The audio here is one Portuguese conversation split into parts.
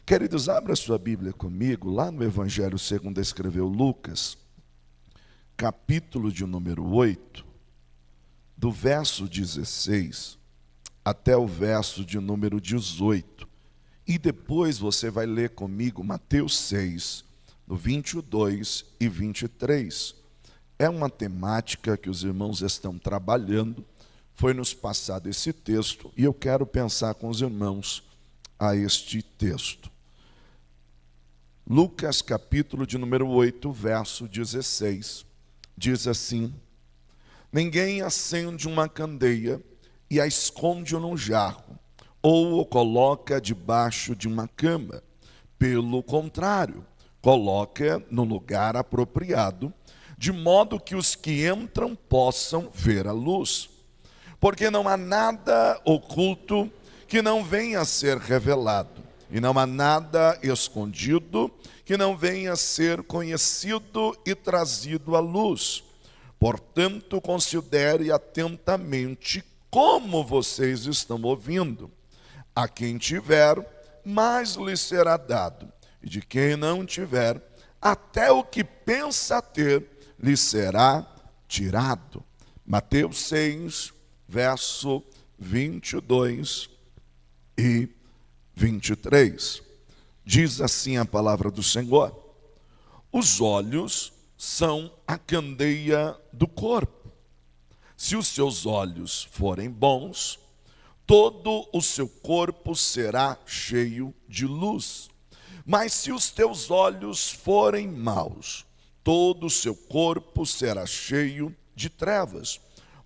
Queridos, abra sua Bíblia comigo, lá no Evangelho segundo escreveu Lucas, capítulo de número 8, do verso 16 até o verso de número 18. E depois você vai ler comigo Mateus 6, no 22 e 23. É uma temática que os irmãos estão trabalhando, foi nos passado esse texto, e eu quero pensar com os irmãos a este texto. Lucas, capítulo de número 8, verso 16, diz assim: ninguém acende uma candeia e a esconde num jarro, ou o coloca debaixo de uma cama. Pelo contrário, coloca no lugar apropriado, de modo que os que entram possam ver a luz. Porque não há nada oculto que não venha a ser revelado, e não há nada escondido que não venha a ser conhecido e trazido à luz. Portanto, considere atentamente como vocês estão ouvindo. A quem tiver, mais lhe será dado, e de quem não tiver, até o que pensa ter lhe será tirado. Mateus 6, verso 22 e 23. Diz assim a palavra do Senhor: os olhos são a candeia do corpo. Se os seus olhos forem bons, todo o seu corpo será cheio de luz. Mas se os teus olhos forem maus, todo o seu corpo será cheio de trevas.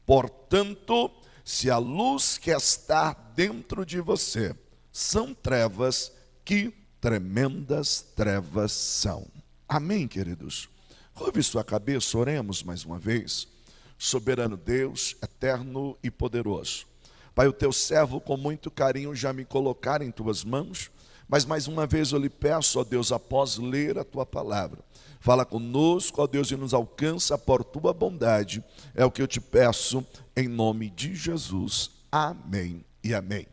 Portanto, se a luz que está dentro de você são trevas, que tremendas trevas são. Amém, queridos? Curve sua cabeça, oremos mais uma vez. Soberano Deus, eterno e poderoso. Pai, o teu servo com muito carinho já me colocar em tuas mãos, mas mais uma vez eu lhe peço, ó Deus, após ler a tua palavra, fala conosco, ó Deus, e nos alcança por tua bondade. É o que eu te peço em nome de Jesus. Amém e amém.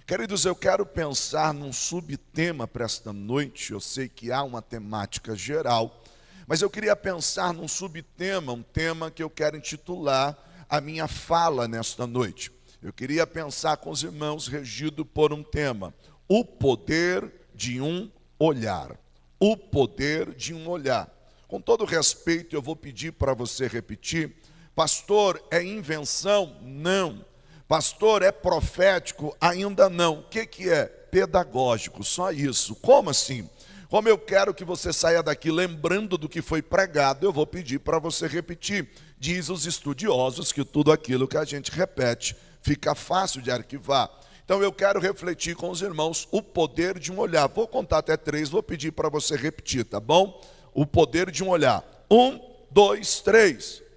Queridos, eu quero pensar num subtema para esta noite. Eu sei que há uma temática geral, mas eu queria pensar num subtema, um tema que eu quero intitular a minha fala nesta noite. Eu queria pensar com os irmãos regido por um tema: o poder de um olhar. O poder de um olhar. Com todo respeito, eu vou pedir para você repetir: pastor, é invenção? Não. Pastor, é profético? Ainda não. O que é? Pedagógico, só isso. Como assim? Como eu quero que você saia daqui lembrando do que foi pregado, eu vou pedir para você repetir. Diz os estudiosos que tudo aquilo que a gente repete fica fácil de arquivar. Então eu quero refletir com os irmãos o poder de um olhar. Vou contar até 3, vou pedir para você repetir, tá bom? O poder de um olhar. 1, 2, 3.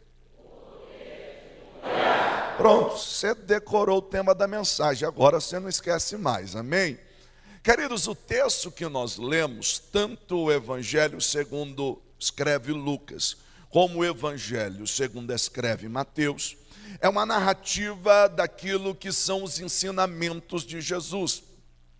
Pronto, você decorou o tema da mensagem, agora você não esquece mais, amém? Queridos, o texto que nós lemos, tanto o Evangelho segundo escreve Lucas, como o Evangelho segundo escreve Mateus, é uma narrativa daquilo que são os ensinamentos de Jesus.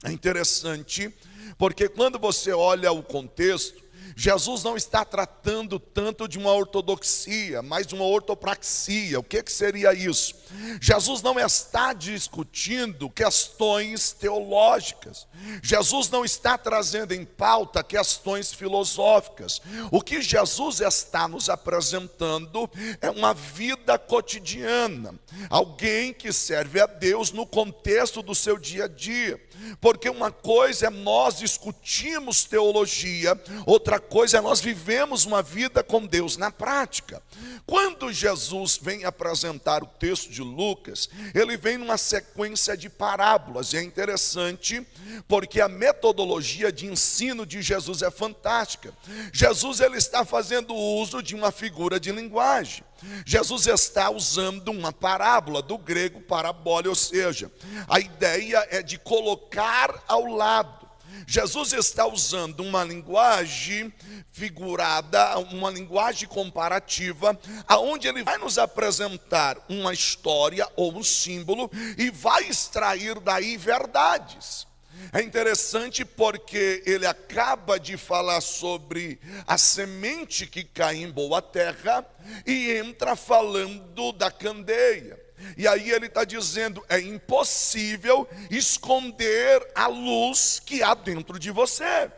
É interessante, porque quando você olha o contexto, Jesus não está tratando tanto de uma ortodoxia, mas de uma ortopraxia. O que seria isso? Jesus não está discutindo questões teológicas. Jesus não está trazendo em pauta questões filosóficas. O que Jesus está nos apresentando é uma vida cotidiana. Alguém que serve a Deus no contexto do seu dia a dia. Porque uma coisa é nós discutirmos teologia, outra coisa é nós vivemos uma vida com Deus na prática. Quando Jesus vem apresentar o texto de Lucas, ele vem numa sequência de parábolas. E é interessante porque a metodologia de ensino de Jesus é fantástica. Jesus ele está fazendo uso de uma figura de linguagem. Jesus está usando uma parábola, do grego parabole, ou seja, a ideia é de colocar ao lado. Jesus está usando uma linguagem figurada, uma linguagem comparativa, aonde ele vai nos apresentar uma história ou um símbolo e vai extrair daí verdades. É interessante porque ele acaba de falar sobre a semente que cai em boa terra e entra falando da candeia. E aí ele está dizendo, é impossível esconder a luz que há dentro de você.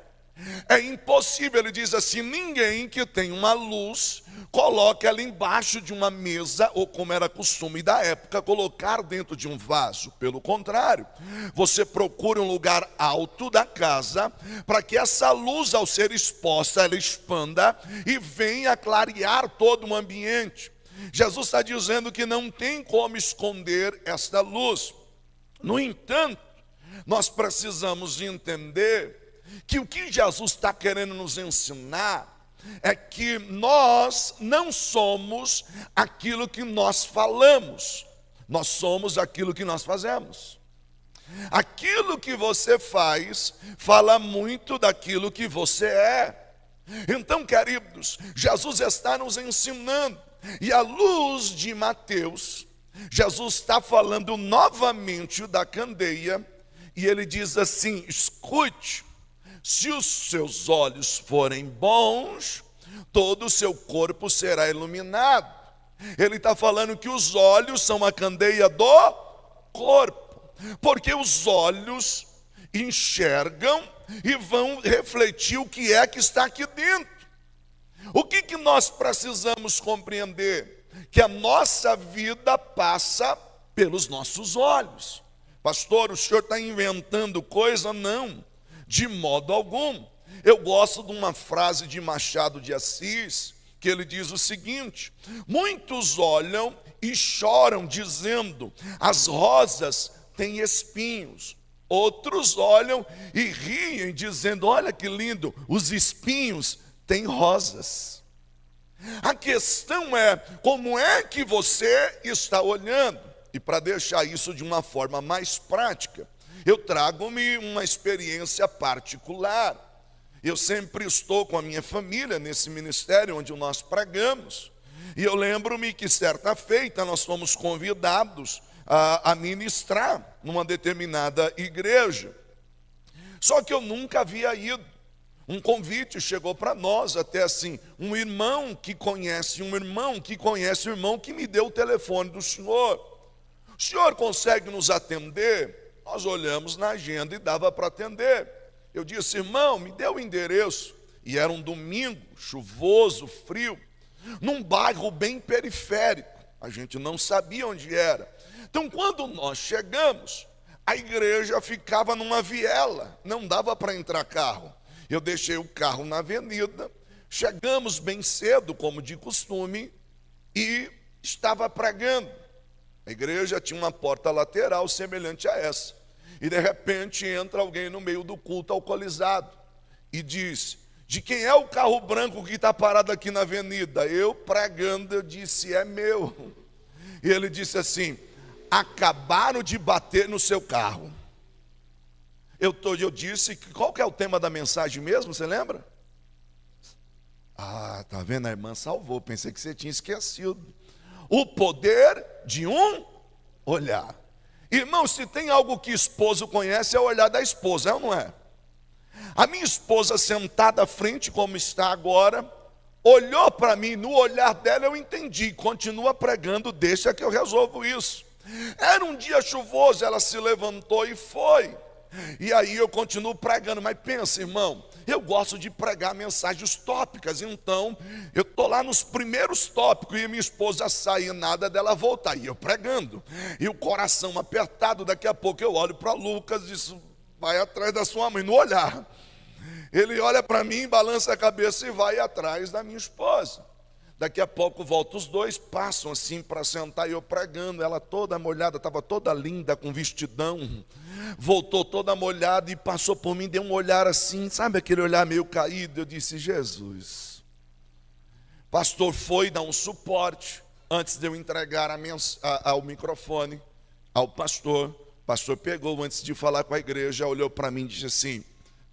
É impossível, ele diz assim, ninguém que tem uma luz coloca ela embaixo de uma mesa, ou como era costume da época, colocar dentro de um vaso. Pelo contrário, você procura um lugar alto da casa, para que essa luz, ao ser exposta, ela expanda e venha clarear todo o ambiente. Jesus está dizendo que não tem como esconder esta luz. No entanto, nós precisamos entender que o que Jesus está querendo nos ensinar é que nós não somos aquilo que nós falamos, nós somos aquilo que nós fazemos. Aquilo que você faz fala muito daquilo que você é. Então, queridos, Jesus está nos ensinando, e à luz de Mateus, Jesus está falando novamente da candeia, e ele diz assim: escute, se os seus olhos forem bons, todo o seu corpo será iluminado. Ele está falando que os olhos são a candeia do corpo, porque os olhos enxergam e vão refletir o que é que está aqui dentro. O que nós precisamos compreender? Que a nossa vida passa pelos nossos olhos. Pastor, o senhor está inventando coisa? Não, de modo algum. Eu gosto de uma frase de Machado de Assis, que ele diz o seguinte: muitos olham e choram dizendo, as rosas têm espinhos. Outros olham e riem dizendo, olha que lindo, os espinhos têm rosas. A questão é, como é que você está olhando? E para deixar isso de uma forma mais prática, eu trago-me uma experiência particular. Eu sempre estou com a minha família nesse ministério onde nós pregamos. E eu lembro-me que certa feita nós fomos convidados a ministrar numa determinada igreja. Só que eu nunca havia ido. Um convite chegou para nós, até assim, um irmão que conhece o irmão que me deu o telefone do senhor. O senhor consegue nos atender? Nós olhamos na agenda e dava para atender. Eu disse, irmão, me dê o endereço. E era um domingo, chuvoso, frio, num bairro bem periférico. A gente não sabia onde era. Então, quando nós chegamos, a igreja ficava numa viela, não dava para entrar carro. Eu deixei o carro na avenida, chegamos bem cedo, como de costume, e estava pregando. A igreja tinha uma porta lateral semelhante a essa. E de repente entra alguém no meio do culto alcoolizado e diz, de quem é o carro branco que está parado aqui na avenida? Eu pregando, eu disse, é meu. E ele disse assim, acabaram de bater no seu carro. Eu disse, qual que é o tema da mensagem mesmo, você lembra? Ah, tá vendo, a irmã salvou, pensei que você tinha esquecido. O poder de um olhar. Irmão, se tem algo que esposo conhece, é o olhar da esposa, é ou não é? A minha esposa sentada à frente, como está agora, olhou para mim, no olhar dela eu entendi, continua pregando, deixa que eu resolvo isso. Era um dia chuvoso, ela se levantou e foi. E aí eu continuo pregando, mas pensa, irmão, eu gosto de pregar mensagens tópicas, então eu estou lá nos primeiros tópicos e minha esposa sai e nada dela voltar, e eu pregando, e o coração apertado, daqui a pouco eu olho para Lucas e disse, vai atrás da sua mãe, no olhar. Ele olha para mim, balança a cabeça e vai atrás da minha esposa. Daqui a pouco voltam os dois, passam assim para sentar e eu pregando, ela toda molhada, estava toda linda com vestidão, voltou toda molhada e passou por mim, deu um olhar assim, sabe aquele olhar meio caído? Eu disse, Jesus. Pastor foi dar um suporte, antes de eu entregar ao microfone ao pastor. O pastor pegou, antes de falar com a igreja, olhou para mim e disse assim,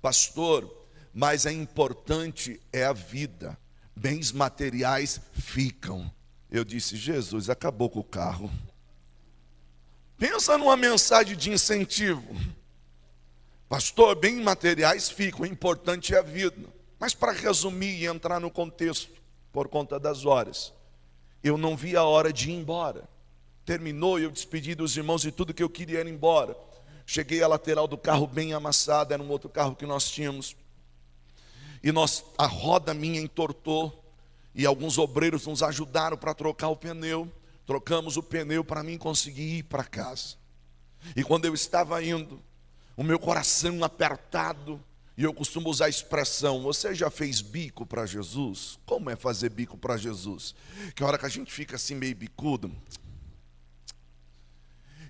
pastor, mas é importante é a vida. Bens materiais ficam. Eu disse, Jesus, acabou com o carro. Pensa numa mensagem de incentivo. Pastor, bem materiais ficam, o importante é a vida. Mas para resumir e entrar no contexto, por conta das horas, eu não vi a hora de ir embora. Terminou, eu despedi dos irmãos e tudo que eu queria era ir embora. Cheguei à lateral do carro bem amassada, era um outro carro que nós tínhamos. E a roda minha entortou, e alguns obreiros nos ajudaram para trocar o pneu. Trocamos o pneu para mim conseguir ir para casa. E quando eu estava indo, o meu coração apertado, e eu costumo usar a expressão: você já fez bico para Jesus? Como é fazer bico para Jesus? Que a hora que a gente fica assim meio bicudo,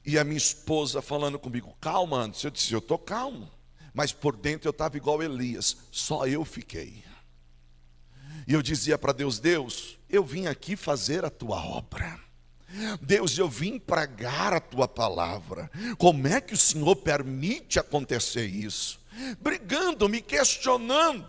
e a minha esposa falando comigo: calma, Anderson. Eu disse: eu estou calmo. Mas por dentro eu estava igual Elias, só eu fiquei. E eu dizia para Deus: Deus, eu vim aqui fazer a tua obra. Deus, eu vim pregar a tua palavra. Como é que o Senhor permite acontecer isso? Brigando, me questionando.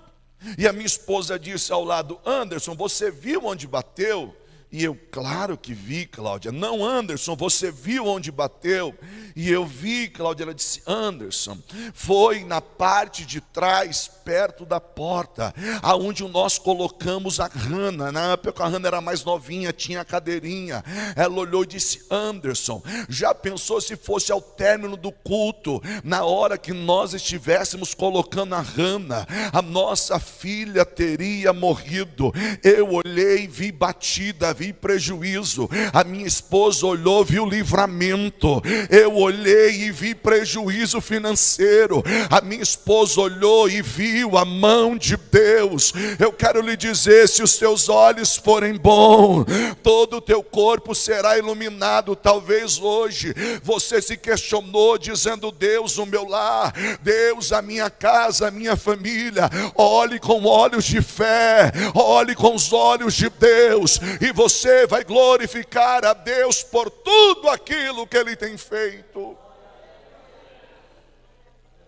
E a minha esposa disse ao lado: Anderson, você viu onde bateu? E eu: claro que vi, Cláudia. Não, Anderson, você viu onde bateu? E eu vi, Cláudia. Ela disse: Anderson, foi na parte de trás, perto da porta, aonde nós colocamos a Hannah. Na época a Hannah era mais novinha, tinha a cadeirinha. Ela olhou e disse: Anderson, já pensou se fosse ao término do culto, na hora que nós estivéssemos colocando a Hannah, a nossa filha teria morrido. Eu olhei, vi batida, vi prejuízo. A minha esposa olhou, viu livramento. Eu olhei e vi prejuízo financeiro. A minha esposa olhou e viu a mão de Deus. Eu quero lhe dizer: se os teus olhos forem bons, todo o teu corpo será iluminado. Talvez hoje você se questionou dizendo: Deus, o meu lar, Deus, a minha casa, a minha família. Olhe com olhos de fé, olhe com os olhos de Deus, e você vai glorificar a Deus por tudo aquilo que Ele tem feito.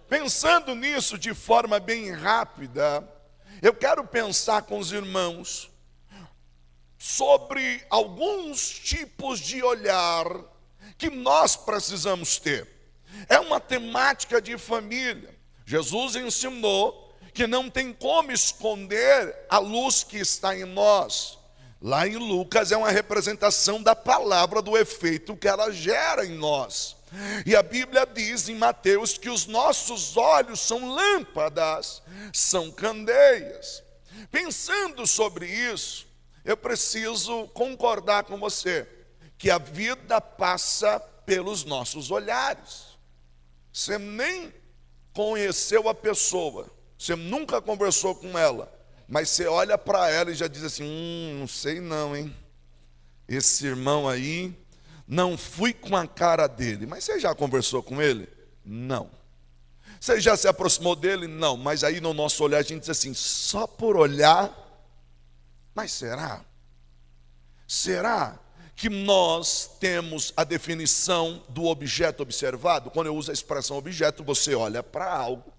Pensando nisso de forma bem rápida, eu quero pensar com os irmãos sobre alguns tipos de olhar que nós precisamos ter. É uma temática de família. Jesus ensinou que não tem como esconder a luz que está em nós. Lá em Lucas é uma representação da palavra, do efeito que ela gera em nós. E a Bíblia diz em Mateus que os nossos olhos são lâmpadas, são candeias. Pensando sobre isso, eu preciso concordar com você que a vida passa pelos nossos olhares. Você nem conheceu a pessoa, você nunca conversou com ela, mas você olha para ela e já diz assim: não sei não, hein? Esse irmão aí, não fui com a cara dele. Mas você já conversou com ele? Não. Você já se aproximou dele? Não. Mas aí no nosso olhar a gente diz assim: só por olhar. Mas será? Será que nós temos a definição do objeto observado? Quando eu uso a expressão objeto, você olha para algo.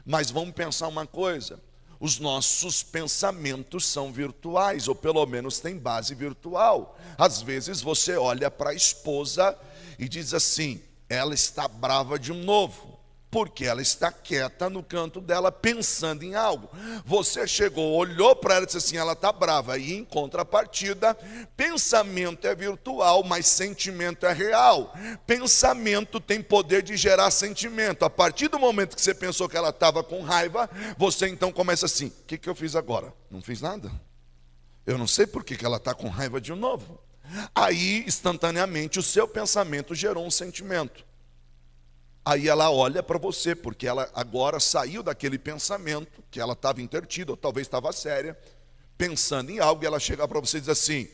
Mas vamos pensar uma coisa: os nossos pensamentos são virtuais, ou pelo menos têm base virtual. Às vezes você olha para a esposa e diz assim: ela está brava de novo, porque ela está quieta no canto dela pensando em algo. Você chegou, olhou para ela e disse assim: ela está brava. E em contrapartida, pensamento é virtual, mas sentimento é real. Pensamento tem poder de gerar sentimento. A partir do momento que você pensou que ela estava com raiva, você então começa assim: o que eu fiz agora? Não fiz nada. Eu não sei por que ela está com raiva de novo. Aí, instantaneamente, o seu pensamento gerou um sentimento. Aí ela olha para você, porque ela agora saiu daquele pensamento, que ela estava intertida, ou talvez estava séria, pensando em algo, e ela chega para você e diz assim: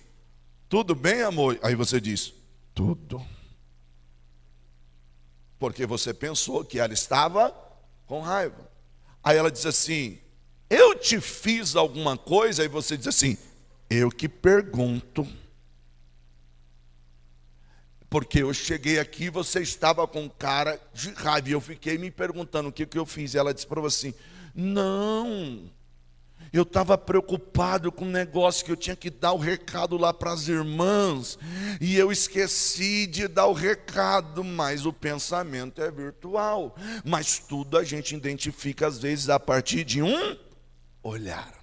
tudo bem, amor? Aí você diz: tudo. Porque você pensou que ela estava com raiva. Aí ela diz assim: eu te fiz alguma coisa? Aí você diz assim: eu que pergunto. Porque eu cheguei aqui e você estava com cara de raiva. E eu fiquei me perguntando o que eu fiz. E ela disse para você assim: não, Eu estava preocupado com um negócio que eu tinha que dar o recado lá para as irmãs, e eu esqueci de dar o recado, mas o pensamento é virtual. Mas tudo a gente identifica às vezes a partir de um olhar.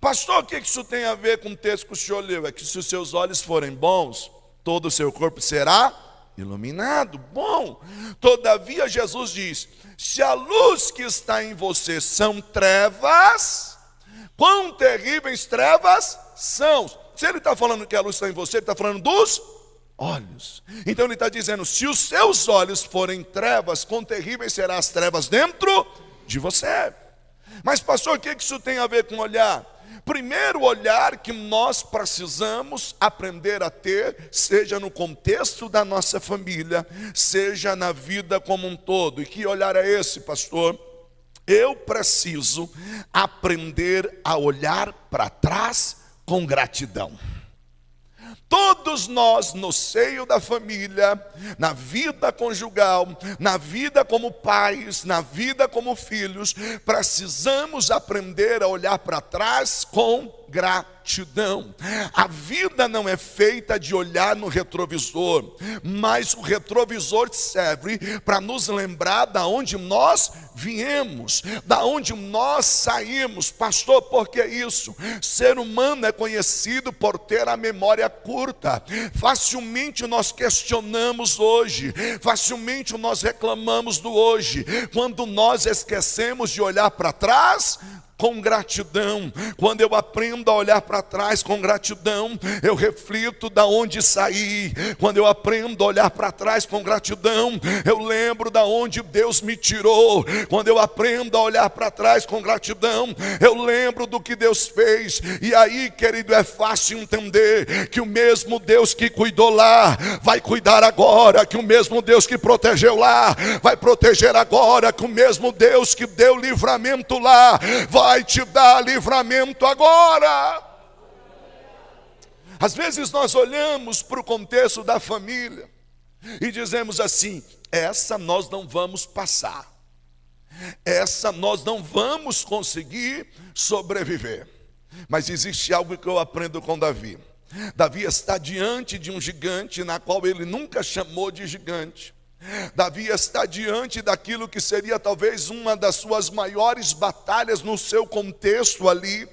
Pastor, o que isso tem a ver com o texto que o senhor leu? É que se os seus olhos forem bons, todo o seu corpo será iluminado. Bom, todavia Jesus diz, se a luz que está em você são trevas, quão terríveis trevas são. Se ele está falando que a luz está em você, ele está falando dos olhos. Então ele está dizendo, se os seus olhos forem trevas, quão terríveis serão as trevas dentro de você. Mas pastor, o que isso tem a ver com olhar? Primeiro olhar que nós precisamos aprender a ter, seja no contexto da nossa família, seja na vida como um todo. E que olhar é esse, pastor? Eu preciso aprender a olhar para trás com gratidão. Todos nós, no seio da família, na vida conjugal, na vida como pais, na vida como filhos, precisamos aprender a olhar para trás com gratidão. A vida não é feita de olhar no retrovisor, mas o retrovisor serve para nos lembrar da onde nós viemos, da onde nós saímos. Pastor, por que isso? Ser humano é conhecido por ter a memória curta. Facilmente nós questionamos hoje, facilmente nós reclamamos do hoje, quando nós esquecemos de olhar para trás com gratidão. Quando eu aprendo a olhar para trás com gratidão, eu reflito da onde saí. Quando eu aprendo a olhar para trás com gratidão, eu lembro da onde Deus me tirou. Quando eu aprendo a olhar para trás com gratidão, eu lembro do que Deus fez. E aí, querido, é fácil entender que o mesmo Deus que cuidou lá vai cuidar agora, que o mesmo Deus que protegeu lá vai proteger agora, que o mesmo Deus que deu livramento lá vai te dar livramento agora. Às vezes nós olhamos para o contexto da família e dizemos assim, essa nós não vamos passar, essa nós não vamos conseguir sobreviver. Mas existe algo que eu aprendo com Davi. Davi está diante de um gigante na qual ele nunca chamou de gigante. Davi está diante daquilo que seria talvez uma das suas maiores batalhas no seu contexto ali.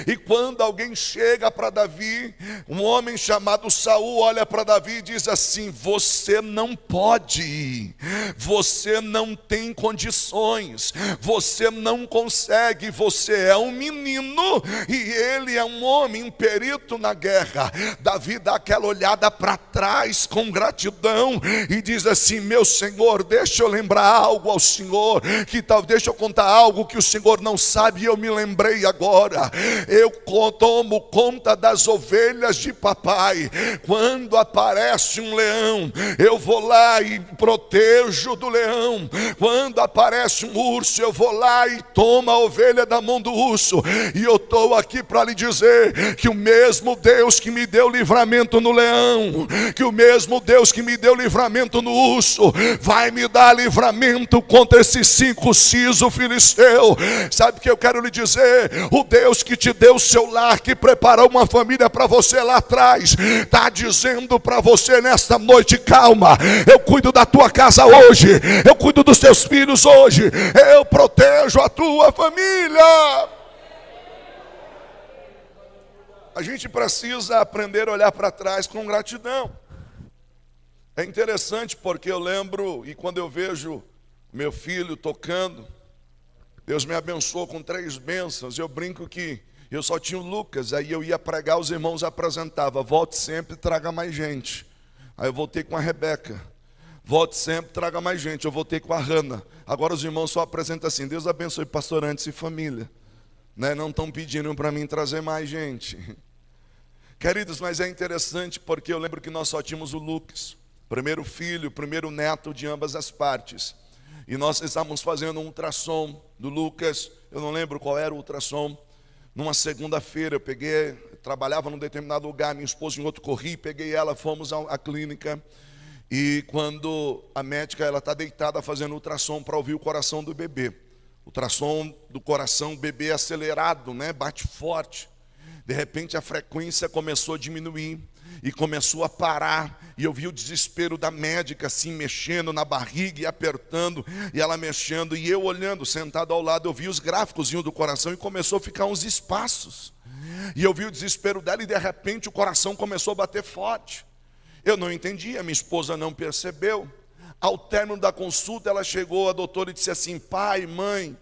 E quando alguém chega para Davi, um homem chamado Saul olha para Davi e diz assim, você não pode ir, você não tem condições, você não consegue, você é um menino e ele é um homem, um perito na guerra. Davi dá aquela olhada para trás com gratidão e diz assim, meu Senhor, deixa eu lembrar algo ao Senhor, que tal, deixa eu contar algo que o Senhor não sabe e eu me lembrei agora. Eu tomo conta das ovelhas de papai. Quando aparece um leão, eu vou lá e protejo do leão. Quando aparece um urso, eu vou lá e tomo a ovelha da mão do urso. E eu estou aqui para lhe dizer que o mesmo Deus que me deu livramento no leão, que o mesmo Deus que me deu livramento no urso, vai me dar livramento contra esses 5 sisos filisteu. Sabe o que eu quero lhe dizer? O Deus que te deu o seu lar, que preparou uma família para você lá atrás, está dizendo para você nesta noite, calma, eu cuido da tua casa hoje, eu cuido dos teus filhos hoje, eu protejo a tua família. A gente precisa aprender a olhar para trás com gratidão. É interessante porque eu lembro, e quando eu vejo meu filho tocando, Deus me abençoou com 3 bênçãos. Eu brinco que eu só tinha o Lucas, aí eu ia pregar, os irmãos apresentavam, volte sempre, traga mais gente. Aí eu voltei com a Rebeca, volte sempre, traga mais gente. Eu voltei com a Hanna. Agora os irmãos só apresentam assim, Deus abençoe pastorantes e família, né? Não estão pedindo para mim trazer mais gente. Queridos, mas é interessante porque eu lembro que nós só tínhamos o Lucas, primeiro filho, primeiro neto de ambas as partes. E nós estávamos fazendo um ultrassom do Lucas, eu não lembro qual era o ultrassom. Numa segunda-feira eu trabalhava num determinado lugar, minha esposa em outro, corri, peguei ela, fomos à clínica. E quando a médica, ela está deitada fazendo ultrassom para ouvir o coração do bebê. ultrassom do coração, o bebê acelerado, né? Bate forte. De repente a frequência começou a diminuir e começou a parar. E eu vi o desespero da médica assim, mexendo na barriga e apertando, e ela mexendo, e eu olhando, sentado ao lado, eu vi os gráficos do coração e começou a ficar uns espaços. E eu vi o desespero dela e de repente o coração começou a bater forte. Eu não entendi, a minha esposa não percebeu. Ao término da consulta ela chegou, a doutora, e disse assim: pai, mãe,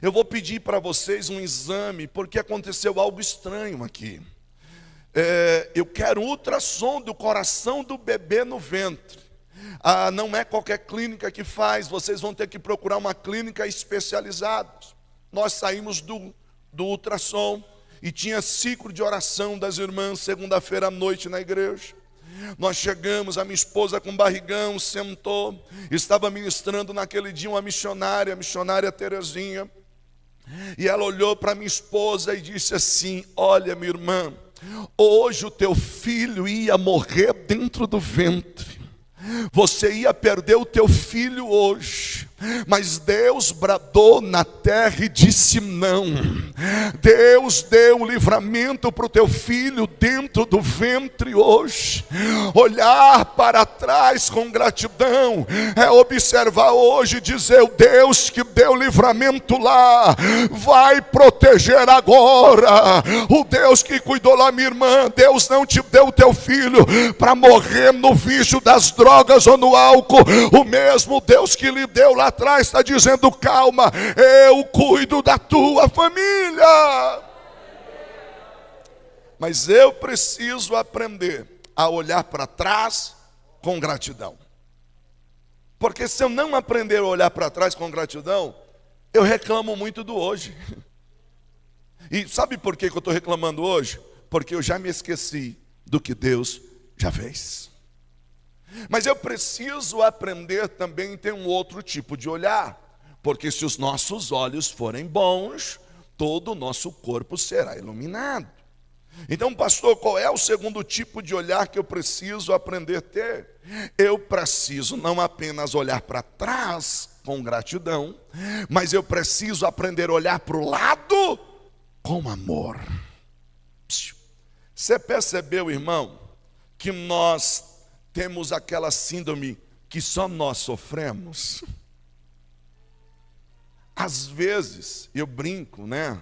eu vou pedir para vocês um exame, porque aconteceu algo estranho aqui. Eu quero um ultrassom do coração do bebê no ventre. Não é qualquer clínica que faz, vocês vão ter que procurar uma clínica especializada. Nós saímos do ultrassom e tinha ciclo de oração das irmãs, segunda-feira à noite na igreja. Nós chegamos, a minha esposa com barrigão sentou, estava ministrando naquele dia uma missionária, a missionária Terezinha, e ela olhou para minha esposa e disse assim: olha, minha irmã, hoje o teu filho ia morrer dentro do ventre, você ia perder o teu filho hoje, mas Deus bradou na terra e disse não. Deus deu um livramento para o teu filho dentro do ventre hoje. Olhar para trás com gratidão é observar hoje e dizer: o Deus que deu livramento lá vai proteger agora. O Deus que cuidou lá, minha irmã, Deus não te deu o teu filho para morrer no vício das drogas ou no álcool. O mesmo Deus que lhe deu lá atrás está dizendo: calma, eu cuido da tua família. Mas eu preciso aprender a olhar para trás com gratidão. Porque se eu não aprender a olhar para trás com gratidão, eu reclamo muito do hoje. E sabe por que eu estou reclamando hoje? Porque eu já me esqueci do que Deus já fez. Mas eu preciso aprender também a ter um outro tipo de olhar. Porque se os nossos olhos forem bons, todo o nosso corpo será iluminado. Então, pastor, qual é o segundo tipo de olhar que eu preciso aprender a ter? Eu preciso não apenas olhar para trás com gratidão, mas eu preciso aprender a olhar para o lado com amor. Você percebeu, irmão, que nós temos aquela síndrome que só nós sofremos? Às vezes, eu brinco, né?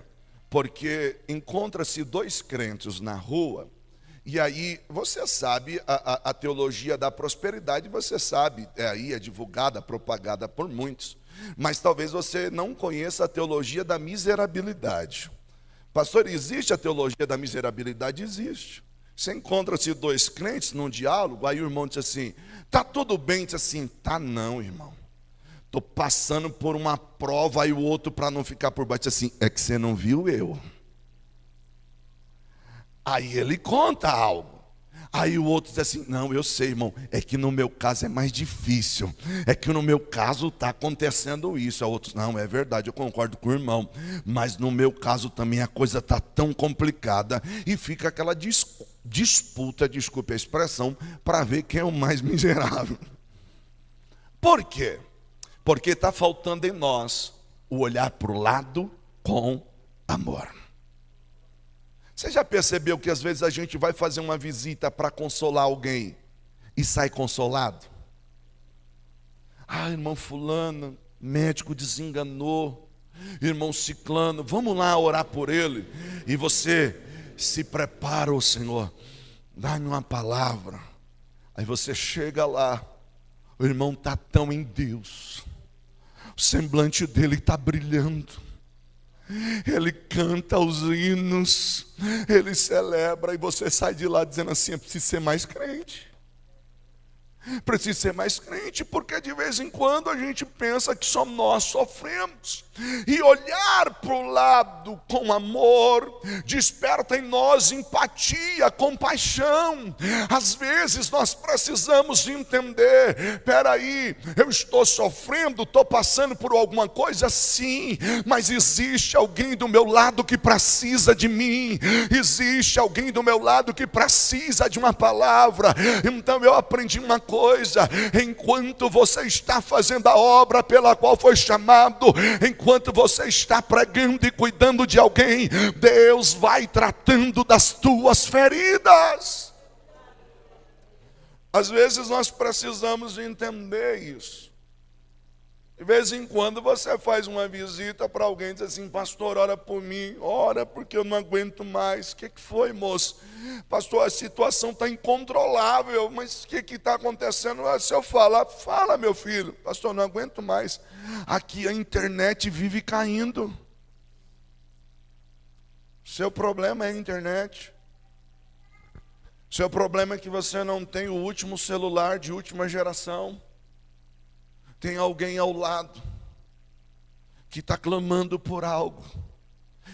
Porque encontra-se dois crentes na rua, e aí você sabe a teologia da prosperidade, você sabe, aí é divulgada, propagada por muitos, mas talvez você não conheça a teologia da miserabilidade. Pastor, existe a teologia da miserabilidade? Existe. Você encontra-se dois crentes num diálogo, aí o irmão diz assim: tá tudo bem? Diz assim: tá não, irmão, estou passando por uma prova. Aí o outro, para não ficar por baixo, diz assim: é que você não viu eu. Aí ele conta algo. Aí o outro diz assim: não, eu sei, irmão, é que no meu caso é mais difícil, é que no meu caso está acontecendo isso. Aí o outro: não, é verdade, eu concordo com o irmão, mas no meu caso também a coisa está tão complicada. E fica aquela disputa, desculpe a expressão, para ver quem é o mais miserável. Por quê? Porque está faltando em nós o olhar para o lado com amor. Você já percebeu que às vezes a gente vai fazer uma visita para consolar alguém e sai consolado? Irmão fulano, médico desenganou, irmão ciclano, vamos lá orar por ele. E você se prepara: ô Senhor, dá-me uma palavra. Aí você chega lá, o irmão está tão em Deus, o semblante dele está brilhando, ele canta os hinos, ele celebra, e você sai de lá dizendo assim: eu preciso ser mais crente. Preciso ser mais crente, porque de vez em quando a gente pensa que só nós sofremos. E olhar para o lado com amor desperta em nós empatia, compaixão. Às vezes nós precisamos entender: espera aí, eu estou sofrendo, estou passando por alguma coisa, sim, mas existe alguém do meu lado que precisa de mim, existe alguém do meu lado que precisa de uma palavra. Então eu aprendi uma coisa: coisa, enquanto você está fazendo a obra pela qual foi chamado, enquanto você está pregando e cuidando de alguém, Deus vai tratando das tuas feridas. Às vezes nós precisamos entender isso. De vez em quando você faz uma visita para alguém e diz assim: pastor, ora por mim, ora porque eu não aguento mais. O que foi, moço? Pastor, a situação está incontrolável, mas o que está acontecendo? Se eu falar, fala, meu filho. Pastor, não aguento mais. Aqui a internet vive caindo. Seu problema é a internet. Seu problema é que você não tem o último celular de última geração. Tem alguém ao lado que está clamando por algo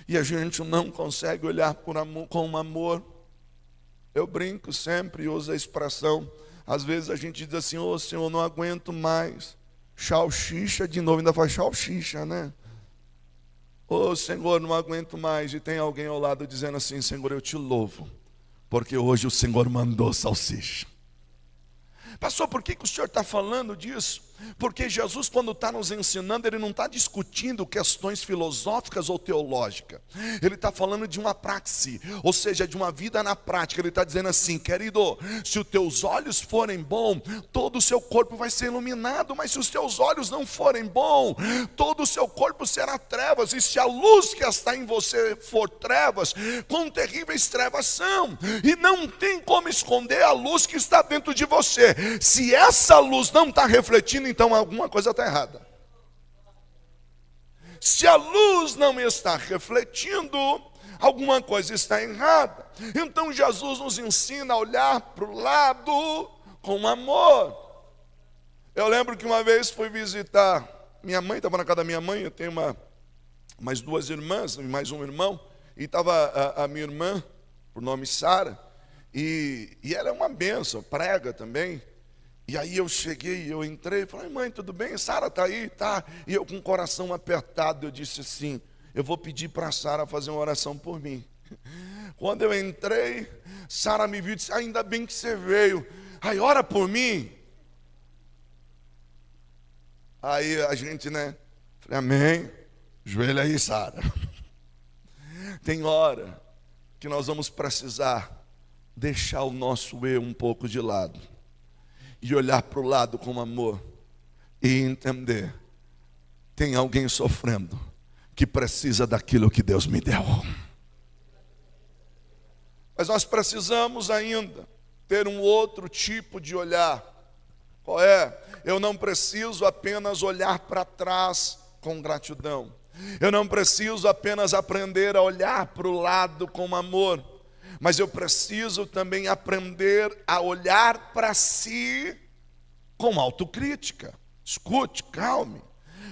e a gente não consegue olhar com amor. Eu brinco sempre e uso a expressão, às vezes a gente diz assim: ô Senhor, não aguento mais. Salsicha de novo, ainda faz salsicha, né? Ô Senhor, não aguento mais. E tem alguém ao lado dizendo assim: Senhor, eu te louvo, porque hoje o Senhor mandou salsicha. Pastor, por que o senhor está falando disso? Porque Jesus, quando está nos ensinando, Ele não está discutindo questões filosóficas ou teológicas. Ele está falando de uma praxe, ou seja, de uma vida na prática. Ele está dizendo assim: querido, se os teus olhos forem bons, todo o seu corpo vai ser iluminado. Mas se os teus olhos não forem bons, todo o seu corpo será trevas. E se a luz que está em você for trevas, quão terríveis trevas são. E não tem como esconder a luz que está dentro de você. Se essa luz não está refletindo, então alguma coisa está errada. Se a luz não está refletindo, alguma coisa está errada. Então Jesus nos ensina a olhar para o lado com amor. Eu lembro que uma vez fui visitar minha mãe, estava na casa da minha mãe. Eu tenho mais duas irmãs e mais um irmão. E estava a minha irmã, por nome Sara, e ela é uma bênção, prega também. E aí eu cheguei, eu entrei, falei: mãe, tudo bem? Sara está aí? Tá. E eu com o coração apertado, eu disse assim: eu vou pedir para a Sara fazer uma oração por mim. Quando eu entrei, Sara me viu e disse: ainda bem que você veio. Aí, ora por mim. Aí a gente, né? Falei: amém. Joelho aí, Sara. Tem hora que nós vamos precisar deixar o nosso eu um pouco de lado e olhar para o lado com amor e entender: tem alguém sofrendo que precisa daquilo que Deus me deu. Mas nós precisamos ainda ter um outro tipo de olhar. Qual é? Eu não preciso apenas olhar para trás com gratidão. Eu não preciso apenas aprender a olhar para o lado com amor, mas eu preciso também aprender a olhar para si com autocrítica. Escute, calme.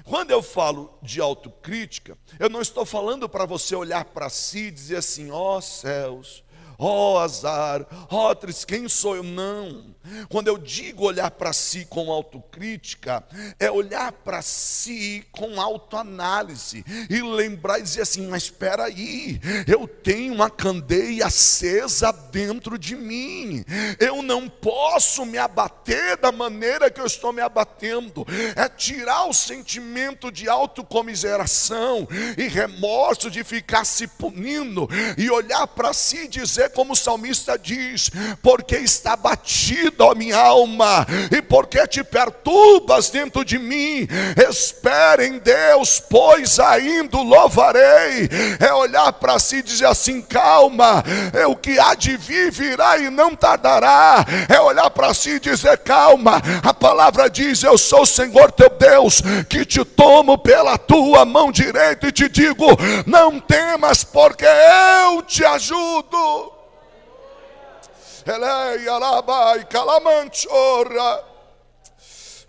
Quando eu falo de autocrítica, eu não estou falando para você olhar para si e dizer assim: ó céus, ó azar, ó triste, quem sou eu? Não. Quando eu digo olhar para si com autocrítica, é olhar para si com autoanálise e lembrar e dizer assim: mas espera aí, eu tenho uma candeia acesa dentro de mim, eu não posso me abater da maneira que eu estou me abatendo. É tirar o sentimento de autocomiseração e remorso de ficar se punindo e olhar para si e dizer, como o salmista diz: porque está batida a minha alma e porque te perturbas dentro de mim, espere em Deus, pois ainda o louvarei. É olhar para si e dizer assim: calma, o que há de vir virá e não tardará. É olhar para si e dizer: calma, a palavra diz: eu sou o Senhor teu Deus, que te tomo pela tua mão direita e te digo: não temas, porque eu te ajudo.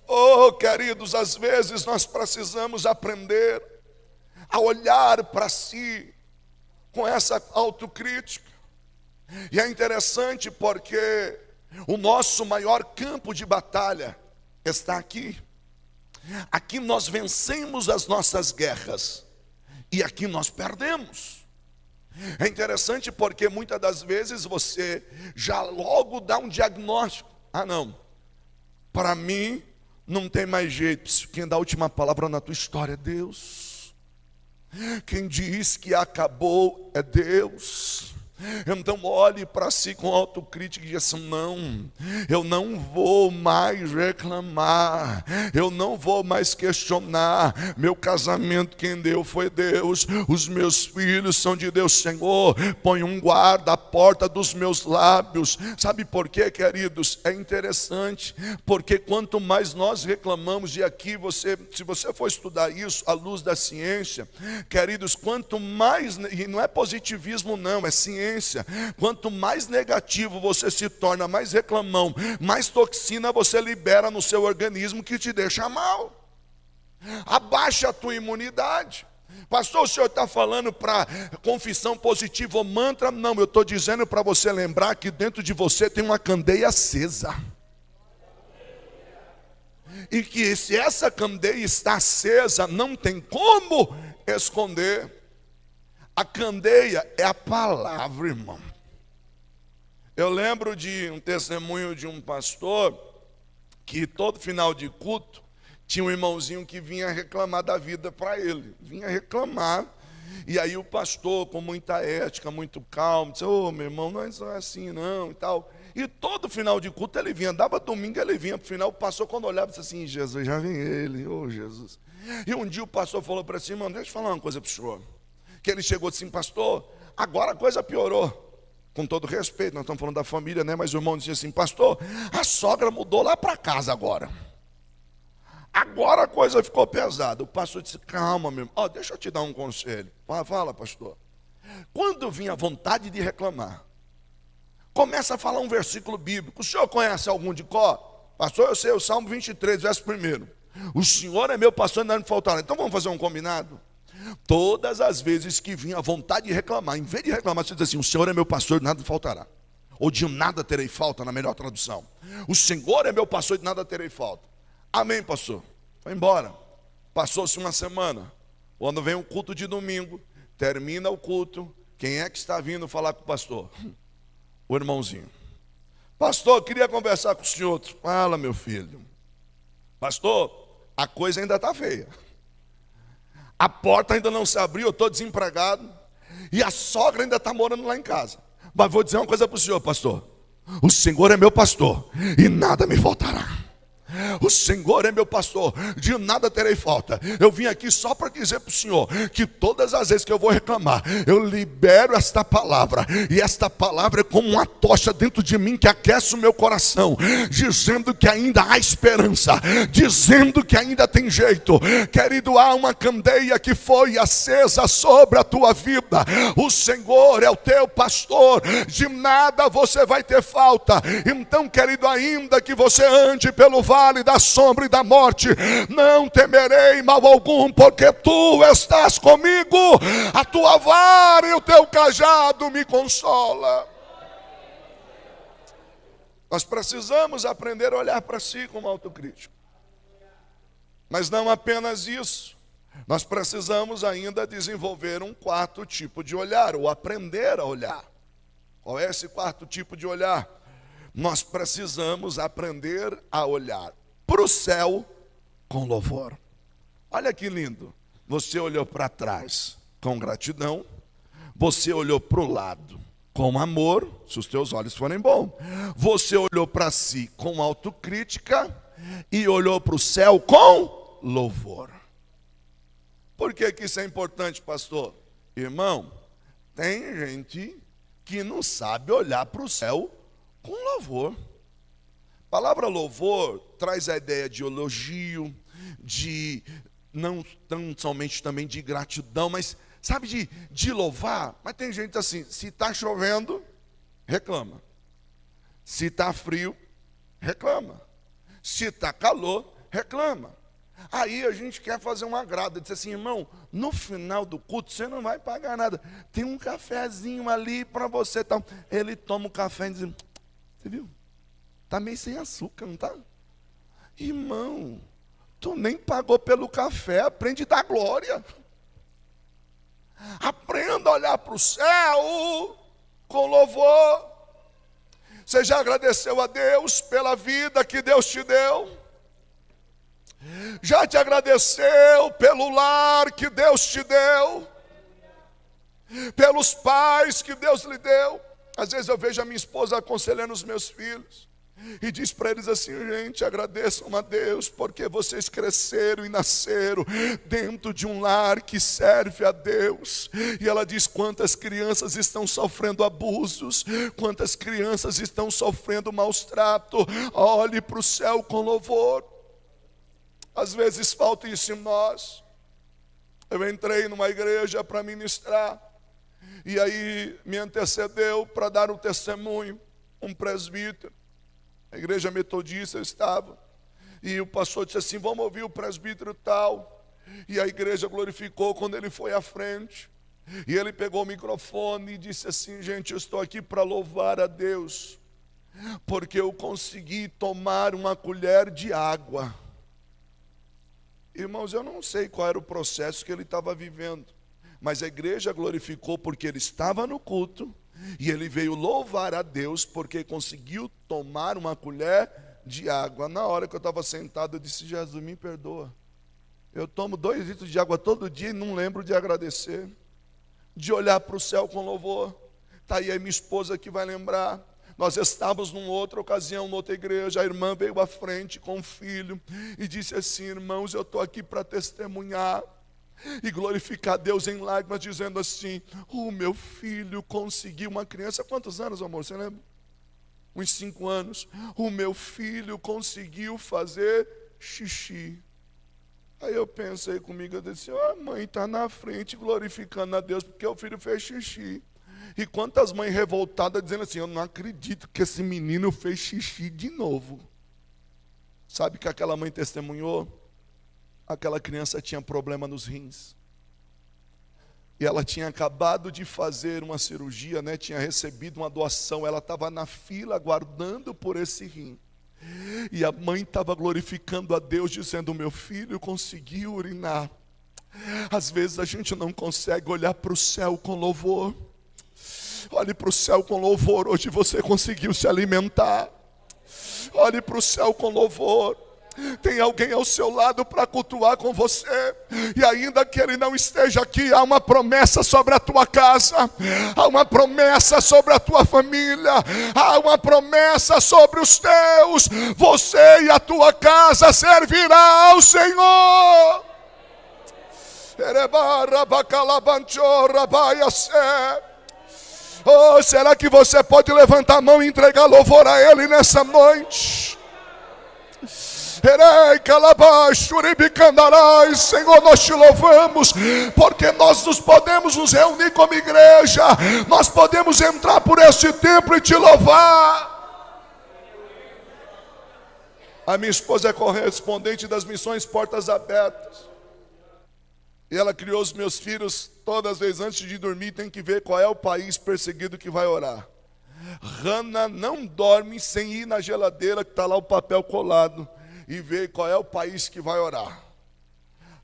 Oh, queridos, às vezes nós precisamos aprender a olhar para si com essa autocrítica. E é interessante porque o nosso maior campo de batalha está aqui. Aqui nós vencemos as nossas guerras e aqui nós perdemos. É interessante porque muitas das vezes você já logo dá um diagnóstico: ah não, Para mim, não tem mais jeito. Quem dá a última palavra na tua história é Deus. Quem diz que acabou é Deus. Então olhe para si com autocrítica e diga assim: não, eu não vou mais reclamar, eu não vou mais questionar. Meu casamento quem deu foi Deus, os meus filhos são de Deus. Senhor, põe um guarda à porta dos meus lábios. Sabe por quê, queridos? É interessante, porque quanto mais nós reclamamos, e aqui se você for estudar isso à luz da ciência, queridos, quanto mais, e não é positivismo não, é ciência, quanto mais negativo você se torna, mais reclamão, mais toxina você libera no seu organismo que te deixa mal. Abaixa a tua imunidade. Pastor, o senhor está falando para confissão positiva ou mantra? Não, eu estou dizendo para você lembrar que dentro de você tem uma candeia acesa. E que se essa candeia está acesa, não tem como esconder. A candeia é a palavra, irmão. Eu lembro de um testemunho de um pastor que todo final de culto tinha um irmãozinho que vinha reclamar da vida para ele. Vinha reclamar. E aí o pastor, com muita ética, muito calmo, disse: ô, meu irmão, não é assim não e tal. E todo final de culto ele vinha, dava domingo ele vinha. Para o final o pastor, quando olhava, disse assim: Jesus, já vem ele, ô Jesus. E um dia o pastor falou para si: irmão, deixa eu falar uma coisa para o senhor. Que ele chegou assim: pastor, agora a coisa piorou. Com todo respeito, nós estamos falando da família, né? Mas o irmão disse assim: pastor, a sogra mudou lá para casa agora. Agora a coisa ficou pesada. O pastor disse: calma, meu irmão, deixa eu te dar um conselho. Fala, pastor. Quando vinha vontade de reclamar, começa a falar um versículo bíblico. O senhor conhece algum de cor? Pastor, eu sei o Salmo 23, verso 1. O Senhor é meu pastor e nada me faltará. Então vamos fazer um combinado? Todas as vezes que vinha a vontade de reclamar, em vez de reclamar, você diz assim: o Senhor é meu pastor e nada me faltará. Ou de nada terei falta, na melhor tradução. O Senhor é meu pastor e de nada terei falta. Amém, pastor. Foi embora. Passou-se uma semana. Quando vem o culto de domingo, termina o culto, quem é que está vindo falar com o pastor? O irmãozinho. Pastor, queria conversar com o senhor. Fala, meu filho. Pastor, a coisa ainda está feia. A porta ainda não se abriu, eu estou desempregado. E a sogra ainda está morando lá em casa. Mas vou dizer uma coisa para o senhor, pastor. O Senhor é meu pastor e nada me faltará. O Senhor é meu pastor, de nada terei falta. Eu vim aqui só para dizer para o Senhor que todas as vezes que eu vou reclamar, eu libero esta palavra. E esta palavra é como uma tocha dentro de mim que aquece o meu coração, dizendo que ainda há esperança, dizendo que ainda tem jeito. Querido, há uma candeia que foi acesa sobre a tua vida. O Senhor é o teu pastor, de nada você vai ter falta. Então, querido, ainda que você ande pelo vale da sombra e da morte, não temerei mal algum, porque tu estás comigo. A tua vara e o teu cajado me consola. Nós precisamos aprender a olhar para si como autocrítico. Mas não apenas isso. Nós precisamos ainda desenvolver um quarto tipo de olhar, ou aprender a olhar. Qual é esse quarto tipo de olhar? Nós precisamos aprender a olhar para o céu com louvor. Olha que lindo. Você olhou para trás com gratidão. Você olhou para o lado com amor, se os teus olhos forem bons. Você olhou para si com autocrítica e olhou para o céu com louvor. Por que isso é importante, pastor? Irmão, tem gente que não sabe olhar para o céu com louvor. A palavra louvor traz a ideia de elogio, de não tão somente também de gratidão, mas sabe, de louvar. Mas tem gente assim: se está chovendo, reclama. Se está frio, reclama. Se está calor, reclama. Aí a gente quer fazer um agrado, diz assim: irmão, no final do culto você não vai pagar nada, tem um cafezinho ali para você. Ele toma o café e diz: você viu? Está meio sem açúcar, não está? Irmão, tu nem pagou pelo café, aprende a dar glória. Aprenda a olhar para o céu com louvor. Você já agradeceu a Deus pela vida que Deus te deu? Já te agradeceu pelo lar que Deus te deu? Pelos pais que Deus lhe deu? Às vezes eu vejo a minha esposa aconselhando os meus filhos e diz para eles assim: gente, agradeçam a Deus porque vocês cresceram e nasceram dentro de um lar que serve a Deus. E ela diz: quantas crianças estão sofrendo abusos, quantas crianças estão sofrendo maus tratos. Olhe para o céu com louvor. Às vezes falta isso em nós. Eu entrei numa igreja para ministrar, e aí me antecedeu para dar um testemunho um presbítero. A igreja metodista eu estava, e o pastor disse assim: vamos ouvir o presbítero tal. E a igreja glorificou quando ele foi à frente, e ele pegou o microfone e disse assim: gente, eu estou aqui para louvar a Deus, porque eu consegui tomar uma colher de água. Irmãos, eu não sei qual era o processo que ele estava vivendo, mas a igreja glorificou porque ele estava no culto, e ele veio louvar a Deus porque conseguiu tomar uma colher de água. Na hora que eu estava sentado, eu disse: Jesus, me perdoa. Eu tomo 2 litros de água todo dia e não lembro de agradecer, de olhar para o céu com louvor. Está aí a minha esposa que vai lembrar. Nós estávamos numa outra ocasião, noutra igreja, a irmã veio à frente com o filho e disse assim: irmãos, eu estou aqui para testemunhar e glorificar Deus em lágrimas, dizendo assim: o meu filho conseguiu. Uma criança, quantos anos, amor, você lembra? Uns 5 anos. O meu filho conseguiu fazer xixi. Aí eu pensei comigo, eu disse: a mãe está na frente glorificando a Deus porque o filho fez xixi. E quantas mães revoltadas dizendo assim: eu não acredito que esse menino fez xixi de novo. Sabe que aquela mãe testemunhou? Aquela criança tinha problema nos rins. E ela tinha acabado de fazer uma cirurgia, né? Tinha recebido uma doação. Ela estava na fila aguardando por esse rim. E a mãe estava glorificando a Deus, dizendo: meu filho conseguiu urinar. Às vezes a gente não consegue olhar para o céu com louvor. Olhe para o céu com louvor. Hoje você conseguiu se alimentar. Olhe para o céu com louvor. Tem alguém ao seu lado para cultuar com você, e ainda que ele não esteja aqui, há uma promessa sobre a tua casa, há uma promessa sobre a tua família, há uma promessa sobre os teus. Você e a tua casa servirá ao Senhor. Oh, será que você pode levantar a mão e entregar louvor a Ele nessa noite? Senhor, nós te louvamos, porque nós podemos nos reunir como igreja, nós podemos entrar por este templo e te louvar. A minha esposa é correspondente das missões Portas Abertas, e ela criou os meus filhos. Todas as vezes antes de dormir tem que ver qual é o país perseguido que vai orar. Hannah não dorme sem ir na geladeira que está lá o papel colado e ver qual é o país que vai orar.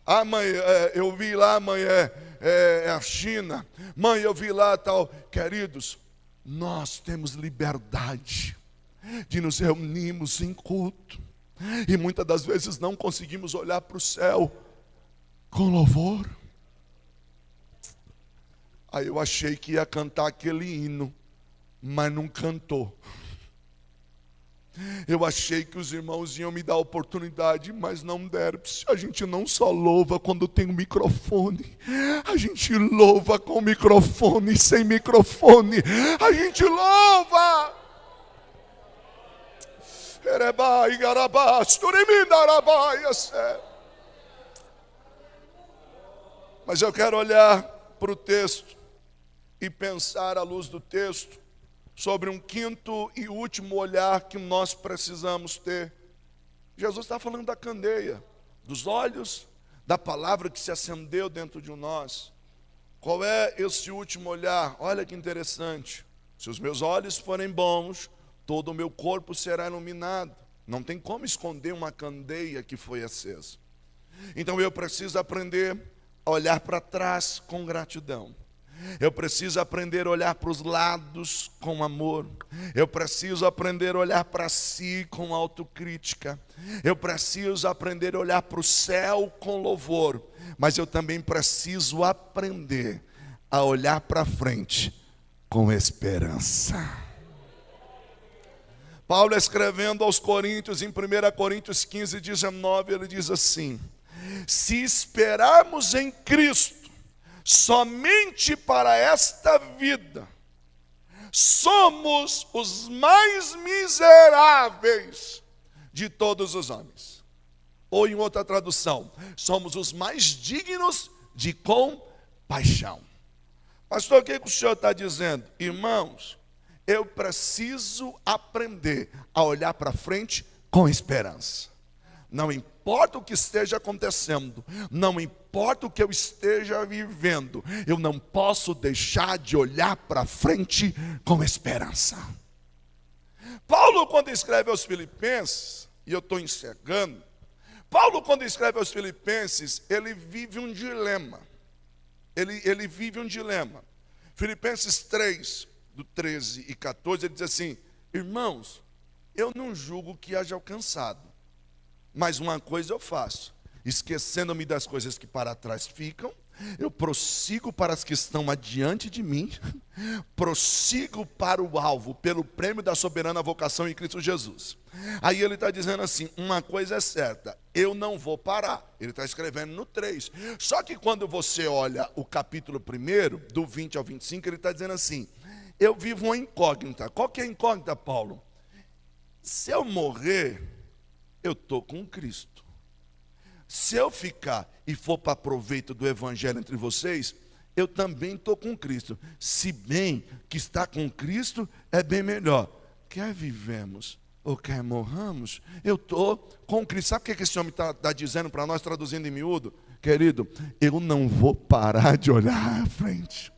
Ah, mãe, eu vi lá, mãe, é a China. Mãe, eu vi lá tal. Queridos, nós temos liberdade de nos reunirmos em culto, e muitas das vezes não conseguimos olhar para o céu com louvor. Aí eu achei que ia cantar aquele hino, mas não cantou. Eu achei que os irmãos iam me dar oportunidade, mas não deram. A gente não só louva quando tem um microfone, a gente louva com microfone e sem microfone. A gente louva. Mas eu quero olhar para o texto e pensar à luz do texto sobre um quinto e último olhar que nós precisamos ter. Jesus está falando da candeia, dos olhos, da palavra que se acendeu dentro de nós. Qual é esse último olhar? Olha que interessante. Se os meus olhos forem bons, todo o meu corpo será iluminado. Não tem como esconder uma candeia que foi acesa. Então eu preciso aprender a olhar para trás com gratidão. Eu preciso aprender a olhar para os lados com amor. Eu preciso aprender a olhar para si com autocrítica. Eu preciso aprender a olhar para o céu com louvor. Mas eu também preciso aprender a olhar para frente com esperança. Paulo, escrevendo aos Coríntios, em 1 Coríntios 15, 19, ele diz assim: se esperarmos em Cristo somente para esta vida, somos os mais miseráveis de todos os homens. Ou em outra tradução, somos os mais dignos de compaixão. Pastor, o que o senhor está dizendo? Irmãos, eu preciso aprender a olhar para frente com esperança. Não importa o que esteja acontecendo, não importa o que eu esteja vivendo, eu não posso deixar de olhar para frente com esperança. Paulo, quando escreve aos Filipenses, e eu estou encerrando, Paulo, quando escreve aos Filipenses, ele vive um dilema. Ele vive um dilema. Filipenses 3, do 13 e 14, ele diz assim: irmãos, eu não julgo que haja alcançado, mas uma coisa eu faço, esquecendo-me das coisas que para trás ficam, eu prossigo para as que estão adiante de mim, prossigo para o alvo, pelo prêmio da soberana vocação em Cristo Jesus. Aí ele está dizendo assim: uma coisa é certa, eu não vou parar. Ele está escrevendo no 3. Só que quando você olha o capítulo 1, do 20 ao 25, ele está dizendo assim: eu vivo uma incógnita. Qual que é a incógnita, Paulo? Se eu morrer, eu estou com Cristo. Se eu ficar e for para proveito do evangelho entre vocês, eu também estou com Cristo. Se bem que estar com Cristo é bem melhor. Quer vivemos ou quer morramos, eu estou com Cristo. Sabe o que esse homem está dizendo para nós, traduzindo em miúdo? Querido, eu não vou parar de olhar à frente.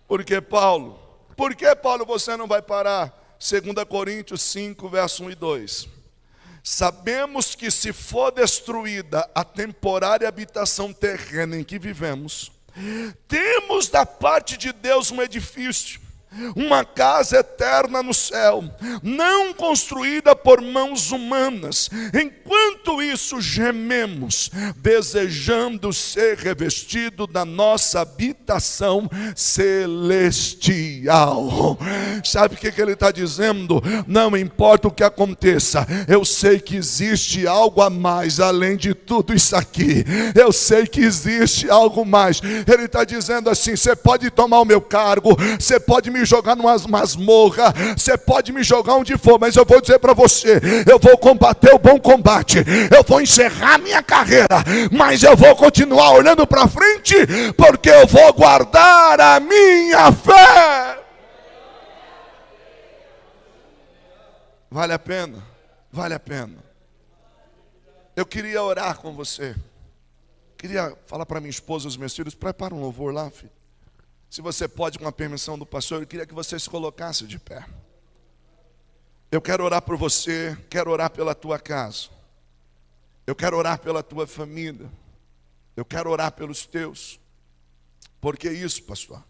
Por que, Paulo? Por que, Paulo, você não vai parar? 2 Coríntios 5, verso 1 e 2. Sabemos que se for destruída a temporária habitação terrena em que vivemos, temos da parte de Deus um edifício, uma casa eterna no céu, não construída por mãos humanas. Enquanto isso gememos, desejando ser revestido da nossa habitação celestial. Sabe o que ele está dizendo? Não importa o que aconteça, eu sei que existe algo a mais além de tudo isso aqui. Eu sei que existe algo mais. Ele está dizendo assim: você pode tomar o meu cargo, você pode me jogar numa masmorra, você pode me jogar onde for, mas eu vou dizer para você, eu vou combater o bom combate, eu vou encerrar minha carreira, mas eu vou continuar olhando para frente, porque eu vou guardar a minha fé. Vale a pena, vale a pena. Eu queria orar com você, queria falar para minha esposa e os meus filhos: prepara um louvor lá, filho. Se você pode, com a permissão do pastor, eu queria que você se colocasse de pé. Eu quero orar por você, quero orar pela tua casa. Eu quero orar pela tua família. Eu quero orar pelos teus. Por que isso, pastor?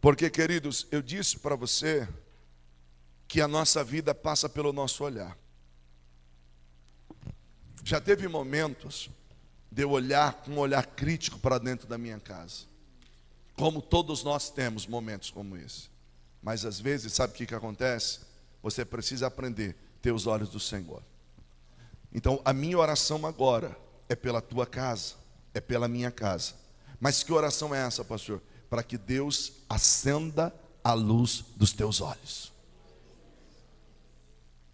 Porque, queridos, eu disse para você que a nossa vida passa pelo nosso olhar. Já teve momentos de eu olhar com um olhar crítico para dentro da minha casa. Como todos nós temos momentos como esse. Mas às vezes, sabe o que acontece? Você precisa aprender a ter os olhos do Senhor. Então a minha oração agora é pela tua casa, é pela minha casa. Mas que oração é essa, pastor? Para que Deus acenda a luz dos teus olhos.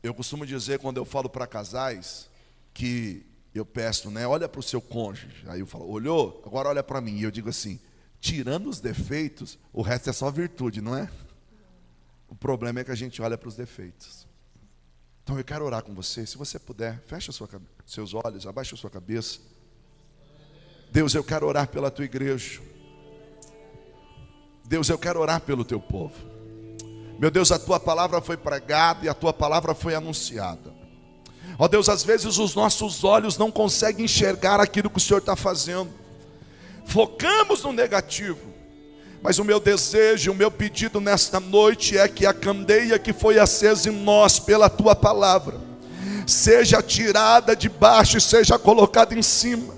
Eu costumo dizer, quando eu falo para casais, que eu peço, né? Olha para o seu cônjuge. Aí eu falo: olhou? Agora olha para mim. E eu digo assim: tirando os defeitos, o resto é só virtude, não é? O problema é que a gente olha para os defeitos. Então eu quero orar com você. Se você puder, feche seus olhos, abaixe a sua cabeça. Deus, eu quero orar pela tua igreja. Deus, eu quero orar pelo teu povo. Meu Deus, a tua palavra foi pregada e a tua palavra foi anunciada. Ó Deus, às vezes os nossos olhos não conseguem enxergar aquilo que o Senhor está fazendo. focamos no negativo. Mas o meu desejo, o meu pedido nesta noite é que a candeia que foi acesa em nós pela tua palavra seja tirada de baixo e seja colocada em cima.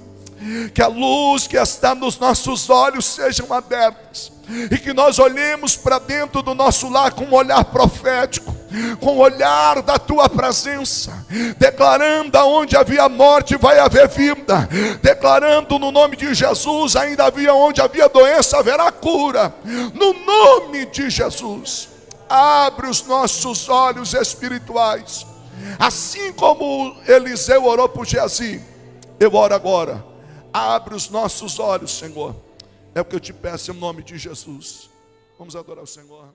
Que a luz que está nos nossos olhos sejam abertas e que nós olhemos para dentro do nosso lar com um olhar profético, com o olhar da tua presença, declarando: aonde havia morte vai haver vida, declarando no nome de Jesus: ainda havia onde havia doença haverá cura, no nome de Jesus. Abre os nossos olhos espirituais, assim como Eliseu orou por Geazi, eu oro agora. Abre os nossos olhos, Senhor. É o que eu te peço em nome de Jesus. Vamos adorar o Senhor.